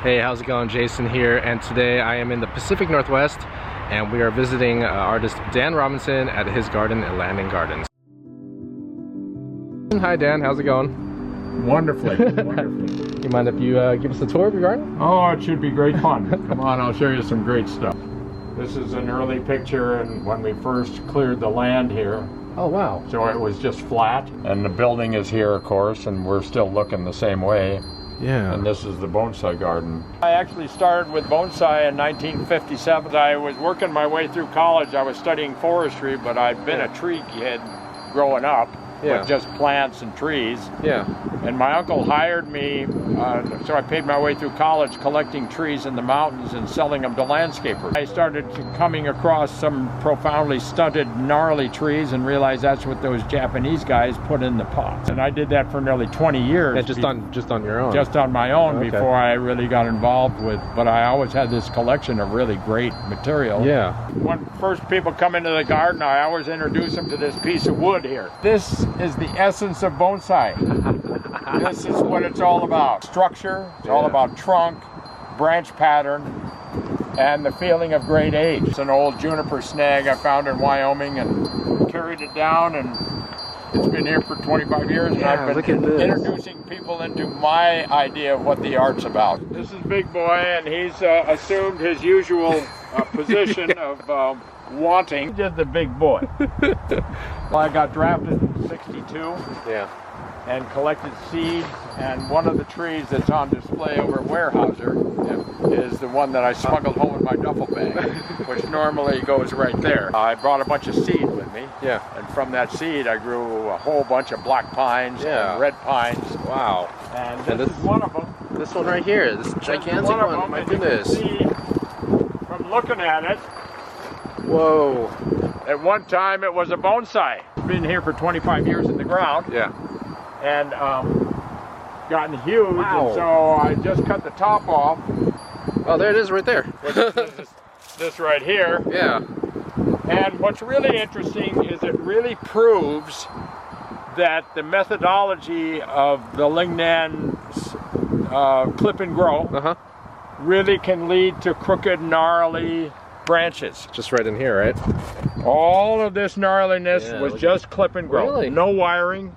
Hey, how's it going? Jason here, and today I am in the Pacific Northwest and we are visiting artist Dan Robinson at his garden, Elandan Gardens. Hi Dan, how's it going? Wonderfully, wonderfully. You mind if you give us a tour of your garden? Oh, it should be great fun. Come on, I'll show you some great stuff. This is an early picture and when we first cleared the land here. Oh wow. So it was just flat, and the building is here of course, and we're still looking the same way. Yeah. And this is the bonsai garden. I actually started with bonsai in 1957. I was working my way through college. I was studying forestry, but I'd been a tree kid growing up with just plants and trees. Yeah. And my uncle hired me, so I paid my way through college collecting trees in the mountains and selling them to landscapers. I started coming across some profoundly stunted, gnarly trees and realized that's what those Japanese guys put in the pots. And I did that for nearly 20 years. And just on your own? Just on my own, okay. Before I really got involved with, but I always had this collection of really great material. Yeah. When first people come into the garden, I always introduce them to this piece of wood here. This is the essence of bonsai. This is what it's all about. Structure, it's all about trunk, branch pattern, and the feeling of great age. It's an old juniper snag I found in Wyoming and carried it down, and it's been here for 25 years, and I've been introducing people into my idea of what the art's about. This is Big Boy, and he's assumed his usual position of wanting. He did the big boy. Well, I got drafted in '62. Yeah. And collected seeds, and one of the trees that's on display over at Weyerhaeuser is the one that I smuggled home in my duffel bag, which normally goes right there. I brought a bunch of seed with me, and from that seed I grew a whole bunch of black pines and red pines. Wow. And this is one of them. This one right here, this gigantic one, my goodness. You can see from looking at it, whoa. At one time it was a bonsai. It's been here for 25 years in the ground. Yeah. And gotten huge, and so I just cut the top off. Oh, there it is right there. This right here. Yeah. And what's really interesting is it really proves that the methodology of the Lingnan's clip and grow really can lead to crooked, gnarly branches. Just right in here, right? All of this gnarliness was just clip and grow. Really? No wiring.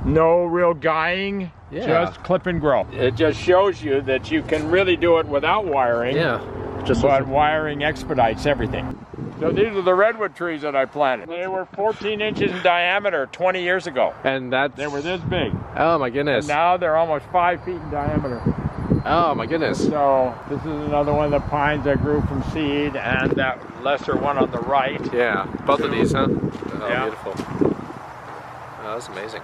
No real guying, just clip and grow. It just shows you that you can really do it without wiring. Yeah. But wiring expedites everything. So these are the redwood trees that I planted. They were 14 inches in diameter 20 years ago. And they were this big. Oh my goodness. And now they're almost 5 feet in diameter. Oh my goodness. So this is another one of the pines I grew from seed, and that lesser one on the right. Yeah, both of these, huh? Oh, beautiful. Oh, that's amazing.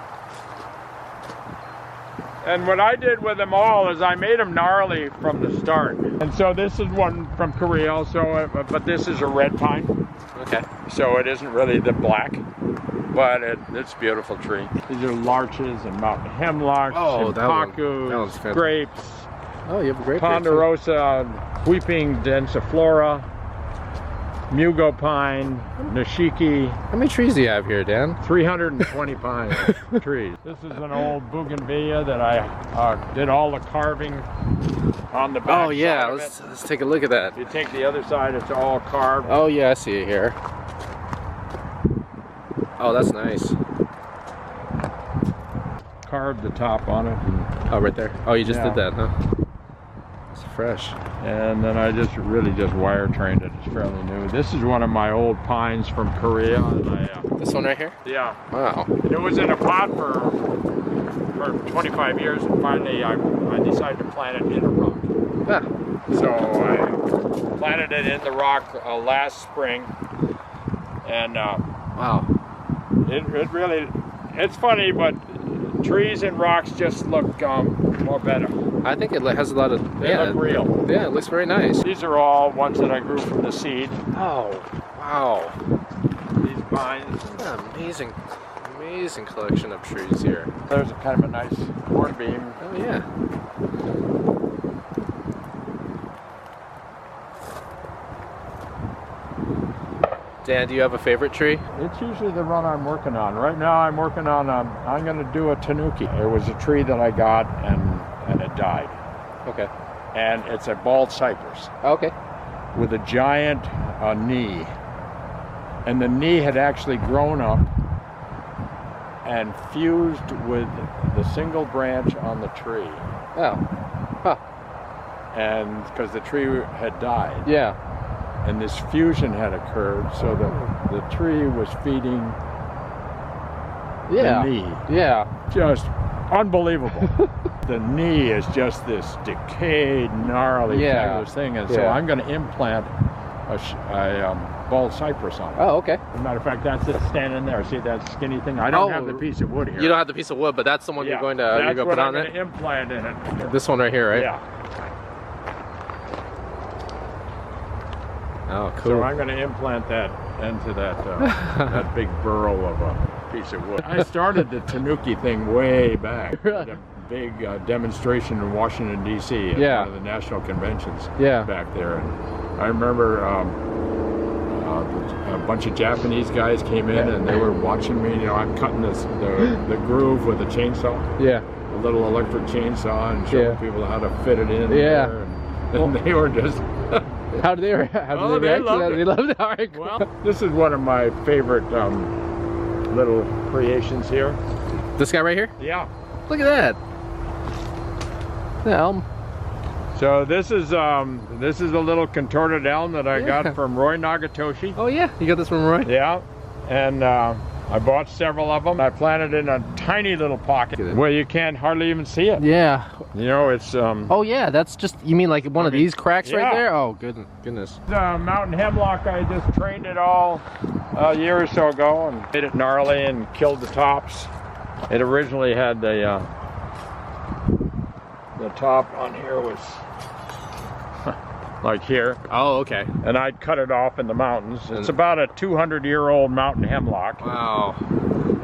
And what I did with them all is I made them gnarly from the start. And so this is one from Korea also, but this is a red pine. Okay. So it isn't really the black, but it's a beautiful tree. These are larches and mountain hemlocks, shimpakus, grapes. Oh, you have a grape. Ponderosa, weeping densiflora, mugo pine, nishiki. How many trees do you have here, Dan? 320 pine trees. This is an old bougainvillea that I did all the carving on the back. Oh yeah, let's take a look at that. If you take the other side, it's all carved. Oh yeah, I see it here. Oh, that's nice. Carved the top on it. Oh, right there. Oh, you just did that, huh? It's fresh. And then I just wire trained it. It's fairly new. This is one of my old pines from Korea. And this one right here? Yeah. Wow. And it was in a pot for 25 years, and finally I decided to plant it in a rock. So I planted it in the rock last spring, and wow. It really, it's funny, but trees and rocks just look more better. I think it has a lot of... They look real. Yeah, it looks very nice. These are all ones that I grew from the seed. Oh, wow. These pines. Amazing, amazing collection of trees here. There's a kind of a nice hornbeam. Oh, yeah. Dan, do you have a favorite tree? It's usually the one I'm working on. Right now I'm working on, I'm going to do a tanuki. It was a tree that I got and it died. Okay. and it's a bald cypress Okay. with a giant knee. And the knee had actually grown up and fused with the single branch on the tree. Oh. Huh. And because the tree had died. Yeah. And this fusion had occurred, so the tree was feeding Yeah. the knee. Yeah. Just unbelievable. The knee is just this decayed, gnarly, fabulous thing. And so I'm going to implant a bald cypress on it. Oh, okay. As a matter of fact, that's it standing there. See that skinny thing? I don't have the piece of wood here. You don't have the piece of wood, but that's the one you're going to put on it? That's what I'm going to implant in it. This one right here, right? Yeah. Oh, cool. So I'm going to implant that into that that big burrow of a piece of wood. I started the Tanuki thing way back. The big demonstration in Washington, D.C. at one of the national conventions back there. And I remember a bunch of Japanese guys came in and they were watching me. You know, I'm cutting the groove with a chainsaw. Yeah. A little electric chainsaw and showing people how to fit it in there. And they were just... How did they react? They loved it. All right, cool. Well, this is one of my favorite little creations here. This guy right here? Yeah. Look at that. The elm. So this is a little contorted elm that I got from Roy Nagatoshi. Oh yeah, you got this from Roy? Yeah, and I bought several of them. I planted in a tiny little pocket where you can't hardly even see it. Yeah. You know, it's... oh yeah, that's just, you mean like one of these cracks right there? Oh, goodness. The mountain hemlock, I just trained it all a year or so ago and made it gnarly and killed the tops. It originally had the top on here was like here. Oh, okay. And I'd cut it off in the mountains. It's about a 200-year-old mountain hemlock. Wow.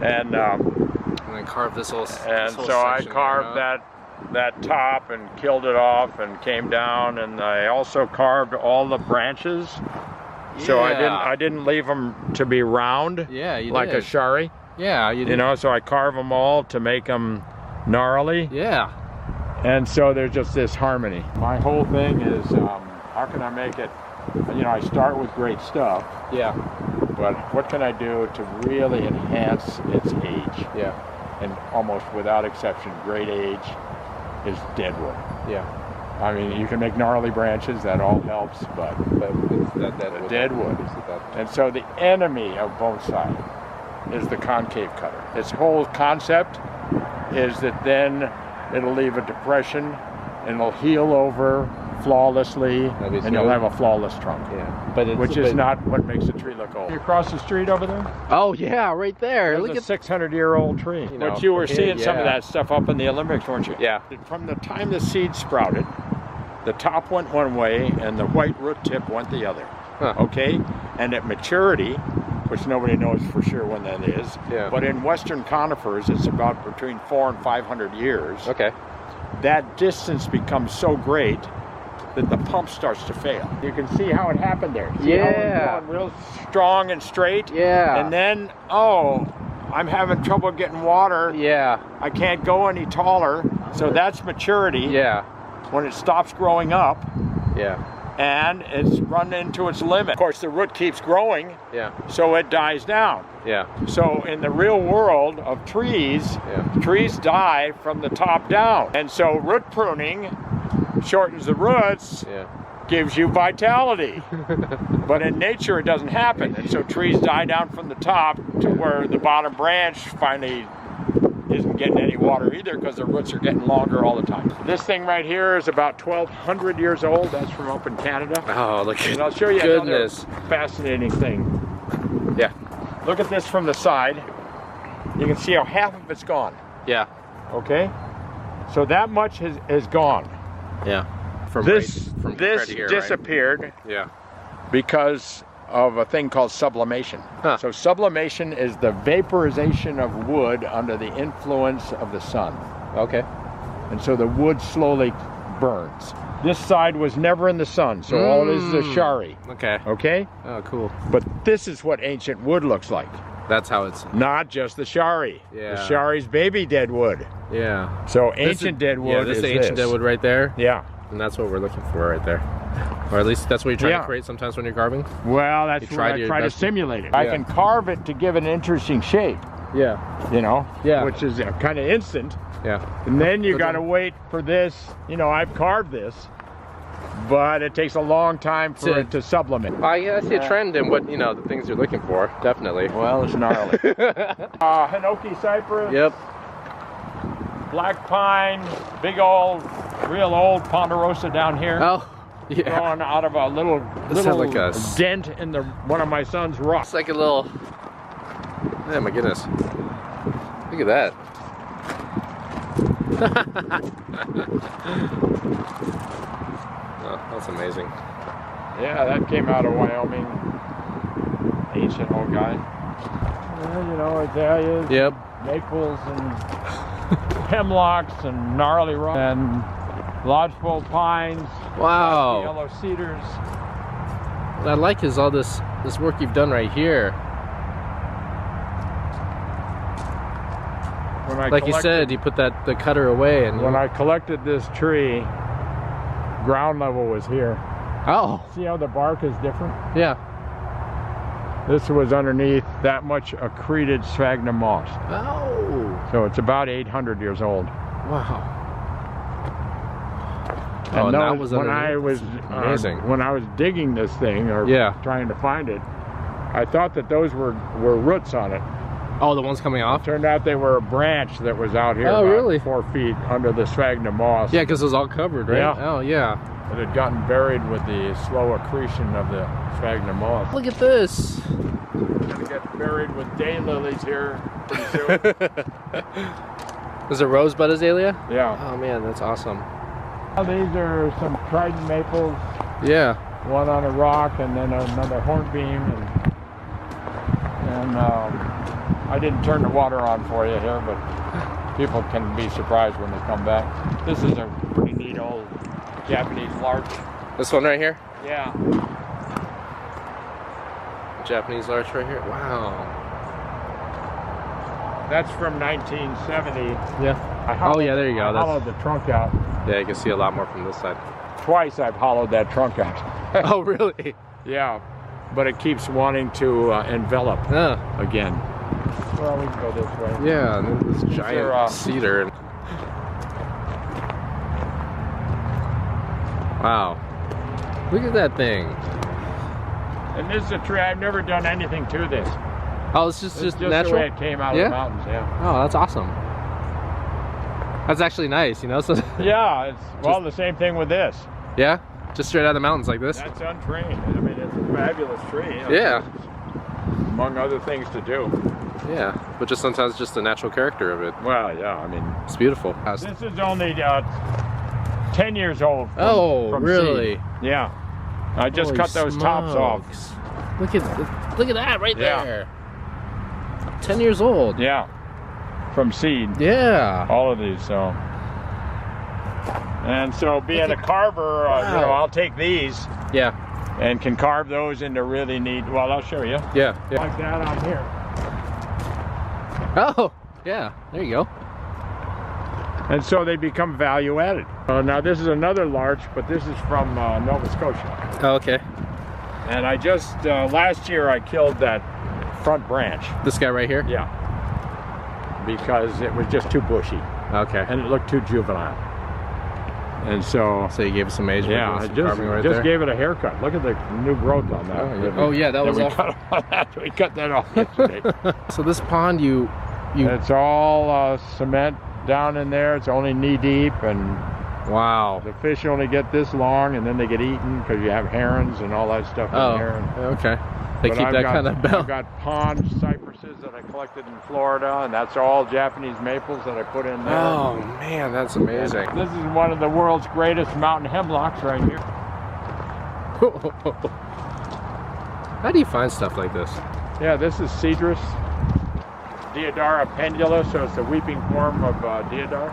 And then carve this whole so I carved that top and killed it off and came down, and I also carved all the branches. Yeah. So I didn't leave them to be round. Yeah, you like did. A shari. Yeah, you did. You know, so I carve them all to make them gnarly. Yeah. And so there's just this harmony. My whole thing is, how can I make it, you know, I start with great stuff. Yeah. But what can I do to really enhance its age? Yeah. And almost without exception, great age is deadwood. Yeah. I mean, you can make gnarly branches, that all helps, but it's that deadwood. And so the enemy of bonsai is the concave cutter. Its whole concept is that then it'll leave a depression and it'll heal over flawlessly, and you'll have a flawless trunk. Yeah, which is not what makes a tree look old. You across the street over there? Oh yeah, right there. Look at 600-year-old tree. You know, but you were seeing some of that stuff up in the Olympics, weren't you? Yeah. From the time the seed sprouted, the top went one way and the white root tip went the other. Huh. Okay? And at maturity, which nobody knows for sure when that is, but in western conifers, it's about between 400 and 500 years. Okay. That distance becomes so great that the pump starts to fail. You can see how it happened there. See how it's going real strong and straight? Yeah. And then, oh, I'm having trouble getting water. Yeah. I can't go any taller. So that's maturity. Yeah. When it stops growing up. Yeah. And it's run into its limit. Of course, the root keeps growing. Yeah. So it dies down. Yeah. So in the real world of trees, trees die from the top down. And so root pruning shortens the roots, gives you vitality. But in nature, it doesn't happen. And so trees die down from the top to where the bottom branch finally isn't getting any water either because the roots are getting longer all the time. This thing right here is about 1,200 years old. That's from up in Canada. Oh, look at, and I'll show you another fascinating thing. Yeah. Look at this from the side. You can see how half of it's gone. Yeah. Okay? So that much is gone. Yeah. From this here, disappeared. Right? Yeah. Because of a thing called sublimation. Huh. So sublimation is the vaporization of wood under the influence of the sun. Okay. And so the wood slowly burns. This side was never in the sun, so all it is a shari. Okay. Okay? Oh, cool. But this is what ancient wood looks like. That's how it's... Not just the shari. Yeah. The shari's baby deadwood. Yeah. So ancient deadwood is this. Yeah, this is the ancient deadwood right there? Yeah. and that's what we're looking for right there. Or at least that's what you're trying Yeah. to create sometimes when you're carving. Well, that's You what tried I your try to best to- simulate it. Yeah. I can carve it to give it an interesting shape, Yeah. you know, Yeah. which is kind of instant. Yeah. And then you But got to wait for this. You know, I've carved this, but it takes a long time for it to sublimate. I see a trend in what, the things you're looking for, definitely. Well, it's gnarly. Hinoki cypress. Yep. Black pine, big old, real old Ponderosa down here. Oh, yeah. Growing out of a little This has like a dent in one of my son's rocks. It's like a little, oh my goodness. Look at that. Oh, that's amazing. Yeah, that came out of Wyoming. Ancient old guy. Yeah, azaleas, Yep. maples, and hemlocks, and gnarly rock, and lodgepole pines. Wow. Yellow cedars. What I like is all this work you've done right here. When I Like you collected- said, you put the cutter away and When I collected this tree, ground level was here. Oh, See how the bark is different? yeah. This was underneath that much accreted sphagnum moss. Oh, So it's about 800 years old. wow. And Oh, and that those- was when I underneath. was Amazing. when I was digging this thing or Yeah. trying to find it, I thought that those were roots on it. Oh, the ones coming off? Turned out they were a branch that was out here Oh, about really? 4 feet under the sphagnum moss. Yeah, because it was all covered, right? Yeah. Oh, yeah. It had gotten buried with the slow accretion of the sphagnum moss. Look at this. Gonna get buried with daylilies here pretty soon. Is it Rosebud Azalea? Yeah. Oh man, that's awesome. These are some trident maples, Yeah. one on a rock and then another hornbeam. And I didn't turn the water on for you here, but people can be surprised when they come back. This is a pretty neat old Japanese larch. This one right here? Yeah. Japanese larch right here. Wow. That's from 1970. Yeah. Oh yeah, there you go. I hollowed the trunk out. Yeah, you can see a lot more from this side. Twice I've hollowed that trunk out. Oh really? Yeah, but it keeps wanting to envelop Yeah. again. Well, we can go this way. Yeah, and then this giant are, cedar. Wow. Look at that thing. And this is a tree, I've never done anything to this. Oh, it's just It's just natural? the way it came out Yeah? of the mountains, yeah. Oh, that's awesome. That's actually nice, So Yeah, it's, well, the same thing with this. yeah, just straight out of the mountains like this. That's untrained. I mean, it's a fabulous tree. Yeah. Among other things to do. Yeah, but just sometimes just the natural character of it. Well, yeah, I mean, It's beautiful. this is only 10 years old. From Really? seed. Yeah. I just Holy cut those tops off. smokes. Look at that right Yeah. there. 10 years old. Yeah. From seed. Yeah. All of these, so. And so being a carver, Wow. I'll take these Yeah. and can carve those into really neat, well, I'll show you. Yeah. Yeah. Like that on here. Oh, yeah. There you go. And so they become value added. Now this is another larch, but this is from Nova Scotia. Oh, okay. And I just, last year I killed that front branch. This guy right here? Yeah. Because it was just too bushy Okay. and it looked too juvenile. And so, So you gave us some age. yeah, I just gave it a haircut. Look at the new growth on that. Oh, yeah, that was we all. cut that off yesterday. So this pond, you. It's all cement down in there. It's only knee deep, and Wow. the fish only get this long, and then they get eaten because you have herons and all that stuff in there. Okay. They But keep I've that got- kind of I've balance. got pond cypresses that I collected in Florida, and that's all Japanese maples that I put in there. Oh man, that's amazing. This is one of the world's greatest mountain hemlocks right here. How do you find stuff like this? Yeah, this is Cedrus, Deodara pendula, so it's the weeping form of deodar.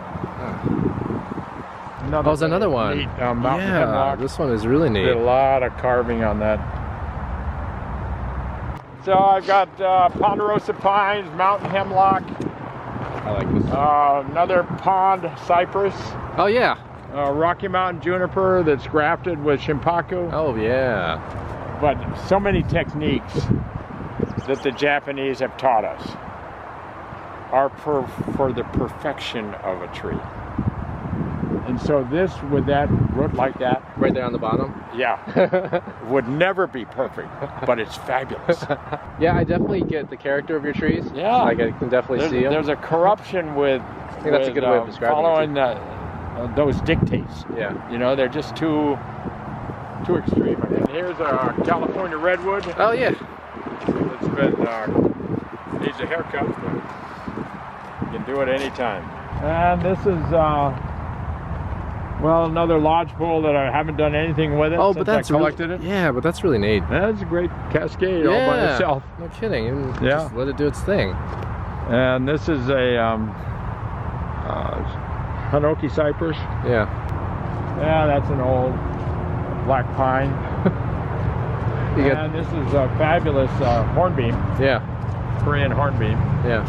Oh, there's another one. Neat, mountain Yeah, hemlock. this one is really neat. Did a lot of carving on that. So I've got Ponderosa pines, mountain hemlock, I like this. another pond cypress. Oh yeah, Rocky Mountain juniper that's grafted with shimpaku. Oh yeah. But so many techniques that the Japanese have taught us are for the perfection of a tree. And so this, with that root like that, Right there on the bottom? yeah, would never be perfect, but it's fabulous. Yeah, I definitely get the character of your trees. Yeah. Like I can definitely see them. There's a corruption with, I think that's a good way of describing following it. those dictates. Yeah. You know, they're just too extreme. And here's a California redwood. Oh yeah. It's been needs a haircut, but you can do it anytime. And this is well, another lodgepole that I haven't done anything with it Oh, since but that's I collected really, it. Yeah, but that's really neat. That's a great cascade all by itself. No kidding. You can Yeah. just let it do its thing. And this is a Hanoki cypress. Yeah. Yeah, that's an old black pine. You get, And this is a fabulous hornbeam, yeah. Korean hornbeam. Yeah.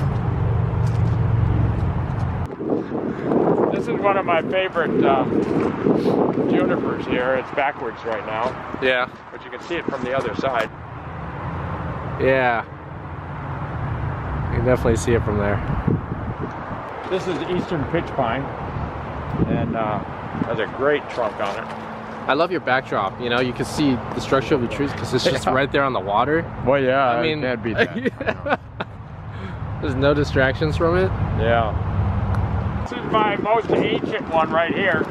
This is one of my favorite junipers here. It's backwards right now, Yeah. but you can see it from the other side. Yeah. You can definitely see it from there. This is eastern pitch pine, and has a great trunk on it. I love your backdrop. You know, you can see the structure of the trees because it's just Yeah. right there on the water. Well, yeah, I mean, can't beat that. There's no distractions from it. Yeah. This is my most ancient one right here.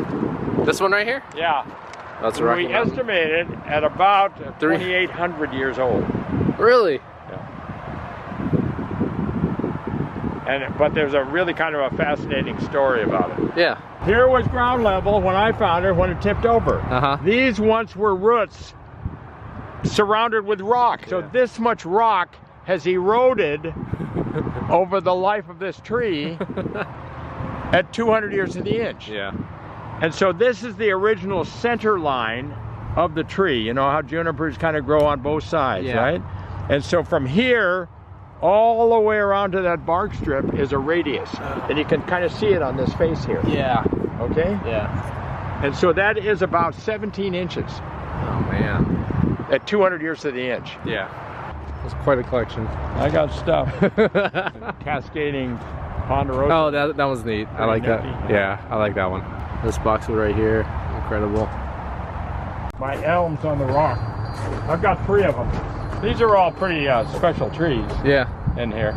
This one right here? Yeah. That's We Rocky Mountain. estimated at about Three- 2,800 years old. Really? But there's a really kind of a fascinating story about it. Yeah. Here was ground level when I found it, when it tipped over. Uh-huh. These once were roots surrounded with rock. So Yeah. this much rock has eroded over the life of this tree at 200 years to the inch. Yeah. And so this is the original center line of the tree. You know how junipers kind of grow on both sides, Yeah. right? And so from here all the way around to that bark strip is a radius. And you can kind of see it on this face here. Yeah. Okay? Yeah. And so that is about 17 inches Oh man. at 200 years to the inch. Yeah. It's quite a collection. I got stuff. Cascading Ponderosa. Oh, that was neat. I like that. nifty. Yeah, I like that one. This boxwood right here, incredible. My elms on the rock. I've got 3 of them. These are all pretty special trees Yeah. in here.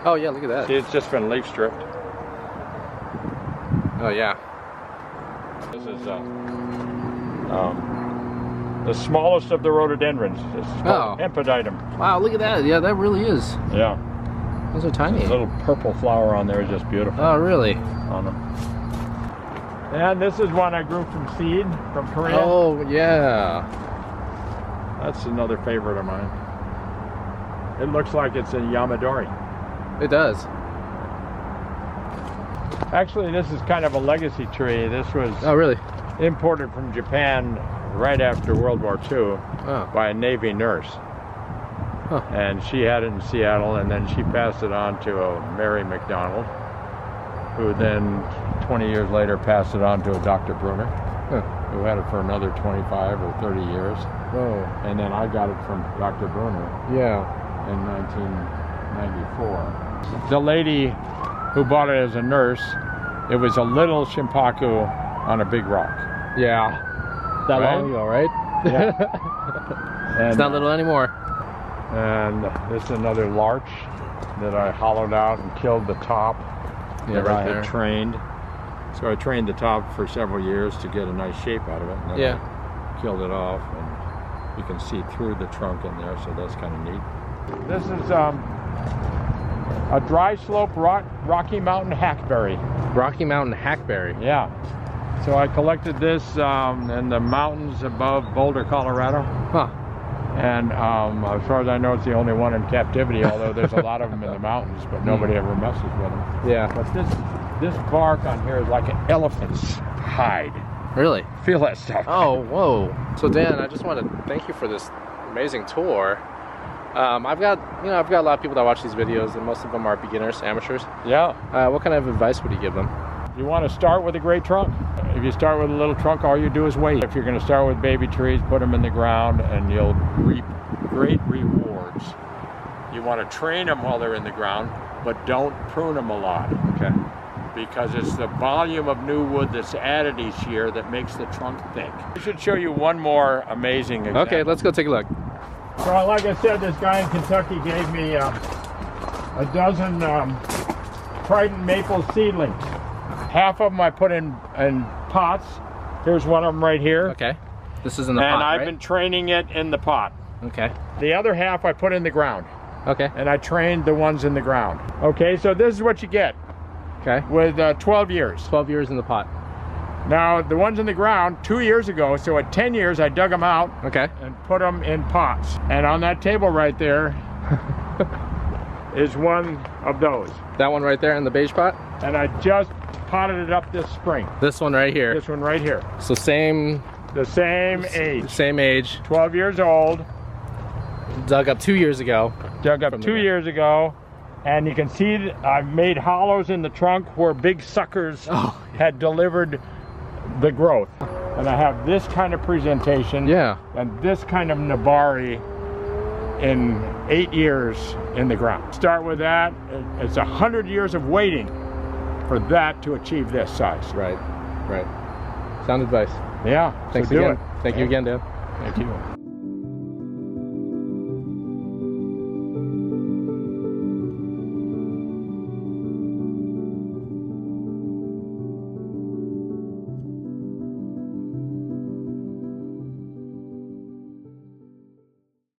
Oh yeah, look at that. See, it's just been leaf stripped. Oh yeah. This is the smallest of the rhododendrons. This is called Empyditum. Wow, look at that. Yeah, that really is. Yeah. Those are tiny. The little purple flower on there is just beautiful. Oh really? On them. And this is one I grew from seed from Korea. Oh yeah. That's another favorite of mine. It looks like it's a Yamadori. It does. Actually, this is kind of a legacy tree. This was Oh really? imported from Japan right after World War II Oh. by a Navy nurse. Huh. And she had it in Seattle, and then she passed it on to a Mary McDonald, who then 20 years later passed it on to a Dr. Bruner, Huh. who had it for another 25 or 30 years. Oh. And then I got it from Dr. Bruner Yeah. in 1994. The lady who bought it as a nurse, it was a little shimpaku on a big rock. Yeah. That Right? long ago, right? Yeah. It's And, not little anymore. and this is another larch that I hollowed out and killed the top Yeah, that right I there. had trained. So I trained the top for several years to get a nice shape out of it. And then Yeah. I killed it off, and you can see through the trunk in there, so that's kind of neat. This is a dry slope Rocky Mountain hackberry. Rocky Mountain hackberry. Yeah. So I collected this in the mountains above Boulder, Colorado. Huh. And as far as I know, it's the only one in captivity, although there's a lot of them in the mountains, but nobody ever messes with them. Yeah. But this bark on here is like an elephant's hide. Really? Feel that stuff. Oh, whoa. So Dan, I just want to thank you for this amazing tour. I've got a lot of people that watch these videos, and most of them are beginners, amateurs. Yeah. What kind of advice would you give them? You want to start with a great trunk. If you start with a little trunk, all you do is wait. If you're going to start with baby trees, put them in the ground and you'll reap great rewards. You want to train them while they're in the ground, but don't prune them a lot. Okay. Because it's the volume of new wood that's added each year that makes the trunk thick. I should show you one more amazing example. Okay, let's go take a look. So like I said, this guy in Kentucky gave me a dozen Trident maple seedlings. Half of them I put in pots. Here's one of them right here. Okay. This is in the pot, And I've right? been training it in the pot. Okay. The other half I put in the ground. Okay. And I trained the ones in the ground. Okay, so this is what you get. Okay. With 12 years. 12 years in the pot. Now, the ones in the ground, 2 years ago, so at 10 years, I dug them out Okay. and put them in pots. And on that table right there is one of those. That one right there in the beige pot? And I just potted it up this spring. This one right here. This one right here. So same... The same age. Same age. 12 years old. Dug up 2 years ago. Dug up 2 years ago. And you can see that I've made hollows in the trunk where big suckers had delivered the growth. And I have this kind of presentation. Yeah. And this kind of nabari in 8 years in the ground. Start with that. It's 100 years of waiting for that to achieve this size. Right. Right. Sound advice. Yeah. Thanks so do again. it. Thank you again, Dan. Thank you.